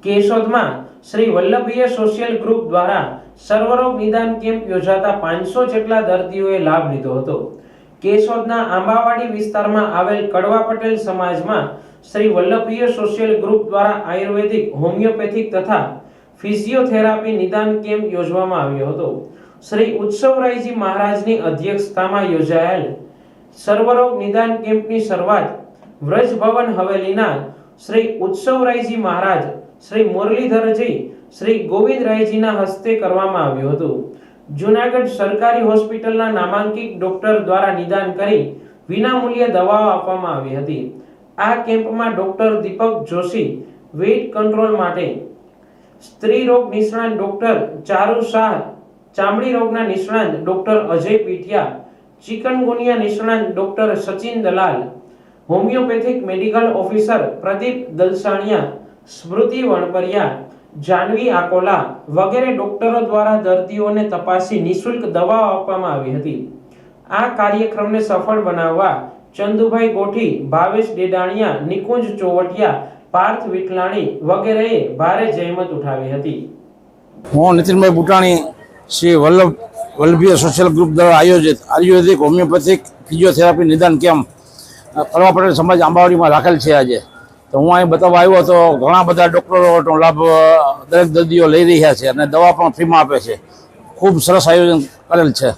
કેશોદમાં Shri વલ્લભીય social group દ્વારા સર્વરોગ નિદાન camp યોજાતા 500 જેટલા દર્દીઓએ લાભ લીધો હતો। કેશોદના આંબાવાડી વિસ્તારમાં આવેલ કડવા પટેલ સમાજમાં શ્રી વલ્લભીય સોશિયલ ગ્રુપ દ્વારા આયુર્વેદિક, હોમિયોપેથિક તથા ફિઝિયોથેરાપી નિદાન કેમ્પ યોજવામાં આવ્યો હતો। શ્રી ઉત્સવરાયજી મહારાજની અધ્યક્ષતામાં યોજાયેલ સર્વરોગ નિદાન કેમ્પની શરૂઆત વ્રજ ભવન હવેલીના શ્રી ઉત્સવરાયજી મહારાજ, શ્રી મુરલીધરજી, શ્રી ગોવિંદરાયજીના હસ્તે કરવામાં આવ્યું હતું। જૂનાગઢ સરકારી હોસ્પિટલના નામાંકિત ડોક્ટર દ્વારા નિદાન કરી વિનામૂલ્યે દવાઓ આપવામાં આવી હતી। આ કેમ્પમાં ડોક્ટર દીપક જોશી વેઇટ કંટ્રોલ માટે, સ્ત્રી રોગ નિષ્ણાત ડોક્ટર ચારુ શાહ, ચામડી રોગના નિષ્ણાત ડોક્ટર અજય પીઠિયા, ચિકનગુનિયા નિષ્ણાત doctor Sachin Dalal, homeopathic medical officer Pradeep Dalsaniya, Smriti Vanpariya, Janvi Akola વગેરે ડોક્ટરો દ્વારા દર્દીઓને તપાસી નિઃશુલ્ક દવાઓ આપવામાં આવી હતી। આ કાર્યક્રમને સફળ બનાવવા ચંદુભાઈ ગોઠી, ભાવેશ ડેડાણિયા, નિકુંજ ચોવટિયા, પાર્થ વિઠલાણી વગેરેએ ભારે જહેમત ઉઠાવી હતી। હું નીતિનભાઈ બુટાણી શ્રી વલ્લભીય સોશિયલ ગ્રુપ દ્વારા આયોજિત આયુર્વેદિક, હોમિયોપેથિક, ફિઝિયોથેરાપી નિદાન કેમ્પ કડવા પટેલ સમાજ આંબાવાડીમાં રાખેલ છે। આજે તો હું અહીં બતાવવા આવ્યો તો ઘણા બધા ડૉક્ટરોનો લાભ દરેક દર્દીઓ લઈ રહ્યા છે અને દવા પણ ફ્રીમાં આપે છે। ખૂબ સરસ આયોજન કરેલ છે।